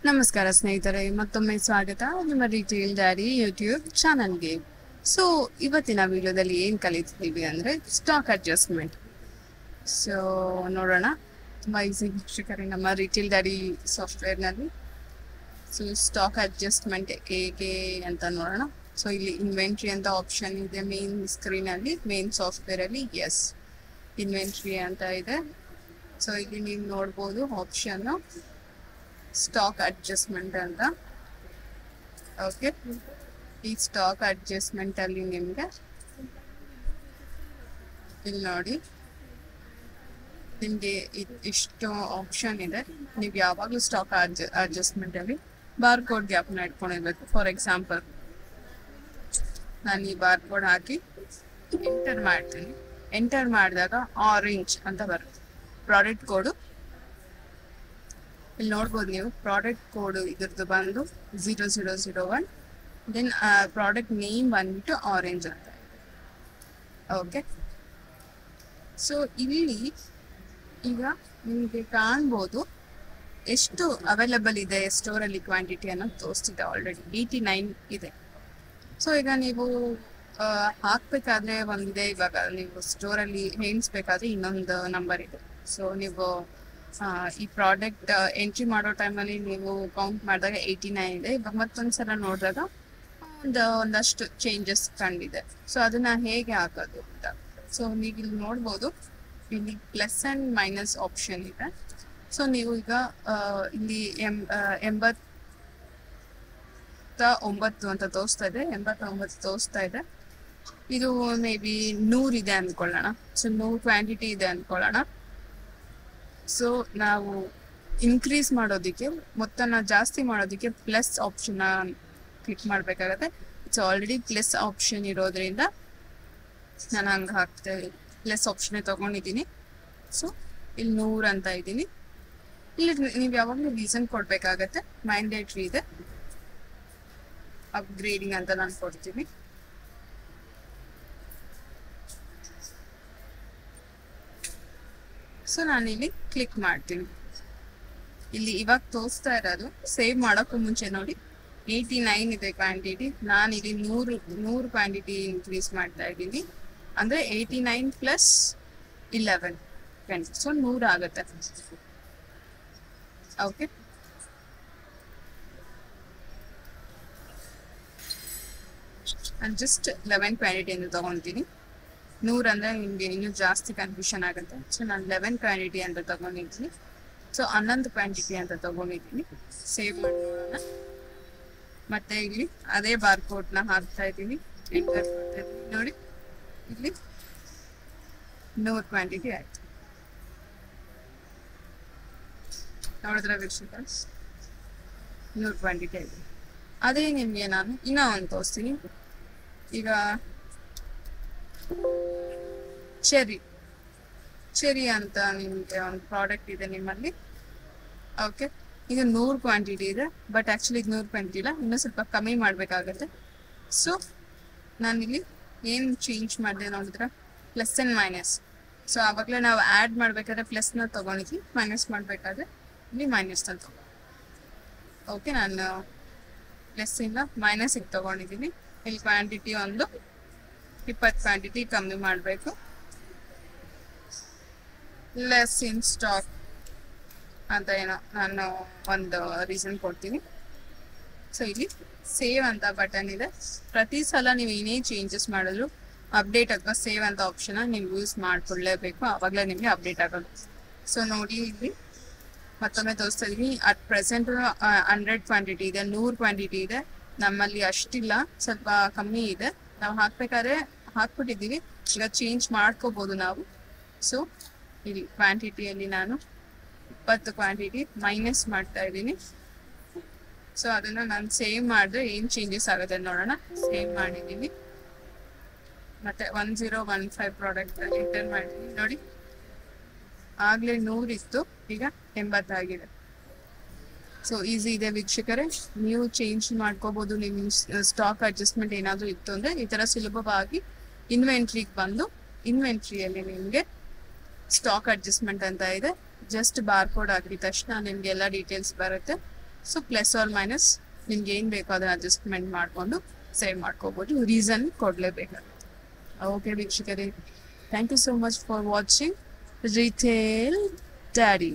ನಮಸ್ಕಾರ ಸ್ನೇಹಿತರೆ, ಮತ್ತೊಮ್ಮೆ ಸ್ವಾಗತ ನಿಮ್ಮ ರಿಟೇಲ್ ಡೈರಿ ಯೂಟ್ಯೂಬ್ ಚಾನಲ್ಗೆ. ಸೊ ಇವತ್ತಿನ ವಿಡಿಯೋದಲ್ಲಿ ಏನು ಕಲಿತಿದ್ದೀವಿ ಅಂದರೆ ಸ್ಟಾಕ್ ಅಡ್ಜಸ್ಟ್ಮೆಂಟ್. ಸೊ ನೋಡೋಣ, ತುಂಬ ಈಸಿ ವೀಕ್ಷಕರೇ ನಮ್ಮ ರಿಟೇಲ್ ಡೈರಿ ಸಾಫ್ಟ್ವೇರ್ನಲ್ಲಿ. ಸೊ ಸ್ಟಾಕ್ ಅಡ್ಜಸ್ಟ್ಮೆಂಟ್ ಹೇಗೆ ಅಂತ ನೋಡೋಣ. ಸೊ ಇಲ್ಲಿ ಇನ್ವೆಂಟ್ರಿ ಅಂತ ಆಪ್ಷನ್ ಇದೆ ಮೇನ್ ಸ್ಕ್ರೀನಲ್ಲಿ, ಮೇನ್ ಸಾಫ್ಟ್ವೇರಲ್ಲಿ. ಎಸ್, ಇನ್ವೆಂಟ್ರಿ ಅಂತ ಇದೆ. ಸೊ ಇಲ್ಲಿ ನೀವು ನೋಡ್ಬೋದು ಆಪ್ಷನ್ನು ಸ್ಟಾಕ್ ಅಡ್ಜಸ್ಟ್ಮೆಂಟ್ ಅಂತ. ಓಕೆ, ಈ ಸ್ಟಾಕ್ ಅಡ್ಜಸ್ಟ್ಮೆಂಟ್ ಅಲ್ಲಿ ನಿಮಗೆ ಇಲ್ಲಿ ನೋಡಿ, ನಿಮಗೆ ಇಷ್ಟು ಆಪ್ಷನ್ ಇದೆ. ನೀವು ಯಾವಾಗಲೂ ಸ್ಟಾಕ್ ಅಡ್ಜಸ್ಟ್ಮೆಂಟ್ ಅಲ್ಲಿ ಬಾರ್ ಕೋಡ್ ಗ್ಯಾಪ್ನ ಇಟ್ಕೊಂಡಿರ್ಬೇಕು. ಫಾರ್ ಎಕ್ಸಾಂಪಲ್, ನಾನು ಈ ಬಾರ್ ಕೋಡ್ ಹಾಕಿ ಎಂಟರ್ ಮಾಡ್ತೀನಿ. ಎಂಟರ್ ಮಾಡಿದಾಗ ಆರೆಂಜ್ ಅಂತ ಬರುತ್ತೆ ಪ್ರಾಡಕ್ಟ್ ಕೋಡು. ಇಲ್ಲಿ ನೋಡ್ಬೋದು ನೀವು, ಪ್ರಾಡಕ್ಟ್ ಕೋಡ್ ಇದ್ರದ್ದು ಬಂದು 0001. ದೆನ್ ಪ್ರಾಡಕ್ಟ್ ನೇಮ್ ಬಂದ್ಬಿಟ್ಟು ಆರೆಂಜ್ ಅಂತ. ಓಕೆ, ಸೊ ಇಲ್ಲಿ ಈಗ ನಿಮಗೆ ಕಾಣ್ಬೋದು ಎಷ್ಟು ಅವೈಲಬಲ್ ಇದೆ ಸ್ಟೋರಲ್ಲಿ ಕ್ವಾಂಟಿಟಿ ಅನ್ನೋದು ತೋರಿಸ್ತಿದೆ. ಆಲ್ರೆಡಿ 89 ಇದೆ. ಸೊ ಈಗ ನೀವು ಹಾಕ್ಬೇಕಾದ್ರೆ ಒಂದಿದೆ, ಇವಾಗ ನೀವು ಸ್ಟೋರಲ್ಲಿ ಎಣಿಸ್ಬೇಕಾದ್ರೆ ಇನ್ನೊಂದು ನಂಬರ್ ಇದೆ. ಸೊ ನೀವು ಈ ಪ್ರಾಡಕ್ಟ್ ಎಂಟ್ರಿ ಮಾಡೋ ಟೈಮಲ್ಲಿ ನೀವು ಕೌಂಟ್ ಮಾಡಿದಾಗ 89 ಇದೆ. ಇವಾಗ ಮತ್ತೊಂದ್ಸಲ ನೋಡಿದಾಗ ಒಂದಷ್ಟು ಚೇಂಜಸ್ ಕಂಡಿದೆ. ಸೊ ಅದನ್ನ ಹೇಗೆ ಹಾಕೋದು ಅಂತ. ಸೊ ನೀವು ಇಲ್ಲಿ ನೋಡ್ಬೋದು, ಇಲ್ಲಿ ಪ್ಲಸ್ ಅಂಡ್ ಮೈನಸ್ ಆಪ್ಷನ್ ಇದೆ. ಸೊ ನೀವು ಈಗ ಇಲ್ಲಿ 89 ಅಂತ ತೋರಿಸ್ತಾ ಇದೆ, 89 ತೋರಿಸ್ತಾ ಇದೆ. ಇದು ಮೇ ಬಿ 100 ಇದೆ ಅಂದ್ಕೊಳ್ಳೋಣ. ಸೊ 100 ಕ್ವಾಂಟಿಟಿ ಇದೆ ಅಂದ್ಕೊಳ್ಳೋಣ. ಸೊ ನಾವು ಇನ್ಕ್ರೀಸ್ ಮಾಡೋದಕ್ಕೆ, ಮೊತ್ತನ ಜಾಸ್ತಿ ಮಾಡೋದಕ್ಕೆ ಪ್ಲಸ್ ಆಪ್ಷನ್ ಕ್ಲಿಕ್ ಮಾಡಬೇಕಾಗತ್ತೆ. ಇಟ್ಸ್ ಆಲ್ರೆಡಿ ಪ್ಲಸ್ ಆಪ್ಷನ್ ಇರೋದ್ರಿಂದ ನಾನು ಹಂಗೆ ಹಾಕ್ತೇವೆ, ಪ್ಲಸ್ ಆಪ್ಷನ್ನೇ ತಗೊಂಡಿದ್ದೀನಿ. ಸೊ ಇಲ್ಲಿ 100 ಅಂತ ಇದ್ದೀನಿ. ಇಲ್ಲಿ ನೀವು ಯಾವಾಗಲೂ ರೀಸನ್ ಕೊಡಬೇಕಾಗತ್ತೆ. ಮ್ಯಾಂಡೇಟ್ರಿ ಇದೆ, ಅಪ್ಗ್ರೇಡಿಂಗ್ ಅಂತ ನಾನು ಕೊಡ್ತೀನಿ. ಸೊ ನಾನಿಲ್ಲಿ ಕ್ಲಿಕ್ ಮಾಡ್ತೀನಿ. ಇಲ್ಲಿ ಇವಾಗ ತೋರಿಸ್ತಾ ಇರೋದು ಸೇವ್ ಮಾಡೋಕ್ಕೂ ಮುಂಚೆ ನೋಡಿ 89 ಇದೆ ಕ್ವಾಂಟಿಟಿ. ನಾನಿಲ್ಲಿ 100 ಕ್ವಾಂಟಿಟಿ ಇನ್ಕ್ರೀಸ್ ಮಾಡ್ತಾ ಇದ್ದೀನಿ. ಅಂದರೆ 89 ಪ್ಲಸ್ 11 20, ಸೊ 100 ಆಗುತ್ತೆ. ಓಕೆ, ನಾನು ಜಸ್ಟ್ 11 ಕ್ವಾಂಟಿಟಿ ಅಂತ ತಗೊತೀನಿ. 100 ಅಂದರೆ ನಿಮಗೆ ಇನ್ನೂ ಜಾಸ್ತಿ ಕನ್ಫ್ಯೂಷನ್ ಆಗುತ್ತೆ. ಸೊ ನಾನು 11 ಕ್ವಾಂಟಿಟಿ ಅಂತ ತಗೊಂಡಿದ್ದೀನಿ. ಸೊ 11 ಕ್ವಾಂಟಿಟಿ ಅಂತ ತಗೊಂಡಿದ್ದೀನಿ. ಸೇವ್ ಮಾಡೋಣ. ಮತ್ತೆ ಇಲ್ಲಿ ಅದೇ ಬಾರ್ ಕೋಡ್ನ ಹಾಕ್ತಾ ಇದ್ದೀನಿ, ಎಂಟರ್ ಮಾಡ್ತಾ ಇದ್ದೀನಿ. ನೋಡಿ, ಇಲ್ಲಿ 100 ಕ್ವಾಂಟಿಟಿ ಆಯ್ತು. ನೋಡಿದ್ರೆ ವೀಕ್ಷಕ, 100 ಕ್ವಾಂಟಿಟಿ ಆಯ್ತು. ಅದೇ ನಿಮಗೆ ನಾನು ಇನ್ನೂ ಒಂದು ತೋರಿಸ್ತೀನಿ. ಈಗ ಚೆರಿ ಅಂತ ನಿಮಗೆ ಒಂದು ಪ್ರಾಡಕ್ಟ್ ಇದೆ ನಿಮ್ಮಲ್ಲಿ. ಓಕೆ, ಈಗ 100 ಕ್ವಾಂಟಿಟಿ ಇದೆ, ಬಟ್ ಆ್ಯಕ್ಚುಲಿ ಇದು 100 ಕ್ವಾಂಟಿಟಿ ಇಲ್ಲ, ಇನ್ನೂ ಸ್ವಲ್ಪ ಕಮ್ಮಿ ಮಾಡಬೇಕಾಗತ್ತೆ. ಸೊ ನಾನಿಲ್ಲಿ ಏನು ಚೇಂಜ್ ಮಾಡಿದೆ ನೋಡಿದ್ರೆ ಪ್ಲಸ್ ಆ್ಯಂಡ್ ಮೈನಸ್. ಸೊ ಆವಾಗಲೇ ನಾವು ಆ್ಯಡ್ ಮಾಡಬೇಕಾದ್ರೆ ಪ್ಲಸ್ನ ತೊಗೊಂಡಿದ್ವಿ, ಮೈನಸ್ ಮಾಡಬೇಕಾದ್ರೆ ಇಲ್ಲಿ ಮೈನಸ್ನ ತೊಗೊಂಡು. ಓಕೆ, ನಾನು ಪ್ಲಸ್ಸಿಂದ ಮೈನಸ್ಸಿಗೆ ತೊಗೊಂಡಿದ್ದೀನಿ. ಇಲ್ಲಿ ಕ್ವಾಂಟಿಟಿ ಒಂದು 20 ಕ್ವಾಂಟಿಟಿ ಕಮ್ಮಿ ಮಾಡಬೇಕು. ಲೆಸ್ ಇನ್ ಸ್ಟಾಕ್ ಅಂತ ಏನೋ ನಾನು ಒಂದು ರೀಸನ್ ಕೊಡ್ತೀನಿ. ಸೊ ಇಲ್ಲಿ ಸೇವ್ ಅಂತ ಬಟನ್ ಇದೆ. ಪ್ರತಿ ಸಲ ನೀವು ಏನೇ ಚೇಂಜಸ್ ಮಾಡಿದ್ರು ಅಪ್ಡೇಟ್ ಅಥವಾ ಸೇವ್ ಅಂತ ಆಪ್ಷನ್ ನೀವು ಯೂಸ್ ಮಾಡ್ಕೊಳ್ಳೇಬೇಕು, ಆವಾಗಲೇ ನಿಮಗೆ ಅಪ್ಡೇಟ್ ಆಗೋದು. ಸೊ ನೋಡಿ, ಇಲ್ಲಿ ಮತ್ತೊಮ್ಮೆ ತೋರಿಸ್ತಾ ಇದ್ದೀನಿ. ಅಟ್ ಪ್ರೆಸೆಂಟ್ 100 ಕ್ವಾಂಟಿಟಿ ಇದೆ, 100 ಕ್ವಾಂಟಿಟಿ ಇದೆ. ನಮ್ಮಲ್ಲಿ ಅಷ್ಟಿಲ್ಲ, ಸ್ವಲ್ಪ ಕಮ್ಮಿ ಇದೆ. ನಾವು ಹಾಕ್ಬೇಕಾದ್ರೆ ಹಾಕ್ಬಿಟ್ಟಿದ್ದೀವಿ, ಈಗ ಚೇಂಜ್ ಮಾಡ್ಕೋಬೋದು ನಾವು. ಸೊ ಇಲ್ಲಿ ಕ್ವಾಂಟಿಟಿಯಲ್ಲಿ ನಾನು 20 ಕ್ವಾಂಟಿಟಿ ಮೈನಸ್ ಮಾಡ್ತಾ ಇದ್ದೀನಿ. ಸೊ ಅದನ್ನು ನಾನು ಸೇವ್ ಮಾಡಿದ್ರೆ ಏನು ಚೇಂಜಸ್ ಆಗುತ್ತೆ ನೋಡೋಣ. ಸೇವ್ ಮಾಡಿದ್ದೀನಿ. ಮತ್ತೆ 1015 ಪ್ರಾಡಕ್ಟ್ ಎಂಟರ್ ಮಾಡಿದ್ದೀನಿ. ನೋಡಿ, ಆಗಲೇ 100 ಇತ್ತು, ಈಗ 80 ಆಗಿದೆ. ಸೊ ಈಸಿ ಇದೆ ವೀಕ್ಷಕರೇ, ನೀವು ಚೇಂಜ್ ಮಾಡ್ಕೋಬೋದು. ನಿಮ್ಮ ಸ್ಟಾಕ್ ಅಡ್ಜಸ್ಟ್ಮೆಂಟ್ ಏನಾದರೂ ಇತ್ತು ಅಂದರೆ ಈ ಥರ ಸುಲಭವಾಗಿ ಇನ್ವೆಂಟ್ರಿಗೆ ಬಂದು, ಇನ್ವೆಂಟ್ರಿಯಲ್ಲಿ ನಿಮಗೆ ಸ್ಟಾಕ್ ಅಡ್ಜಸ್ಟ್ಮೆಂಟ್ ಅಂತ ಇದೆ. ಜಸ್ಟ್ ಬಾರ್ ಕೋಡ್ ಹಾಕಿದ ತಕ್ಷಣ ನಿಮಗೆ ಎಲ್ಲ ಡೀಟೇಲ್ಸ್ ಬರುತ್ತೆ. ಸೊ ಪ್ಲಸ್ ಆರ್ ಮೈನಸ್ ನಿಮ್ಗೆ ಏನು ಬೇಕೋ ಅದನ್ನ ಅಡ್ಜಸ್ಟ್ಮೆಂಟ್ ಮಾಡಿಕೊಂಡು ಸೇವ್ ಮಾಡ್ಕೋಬೋದು. ರೀಸನ್ ಕೊಡಲೇಬೇಕಾಗುತ್ತೆ. ಓಕೆ ವೀಕ್ಷಕರೇ, thank you so much for watching retail daddy.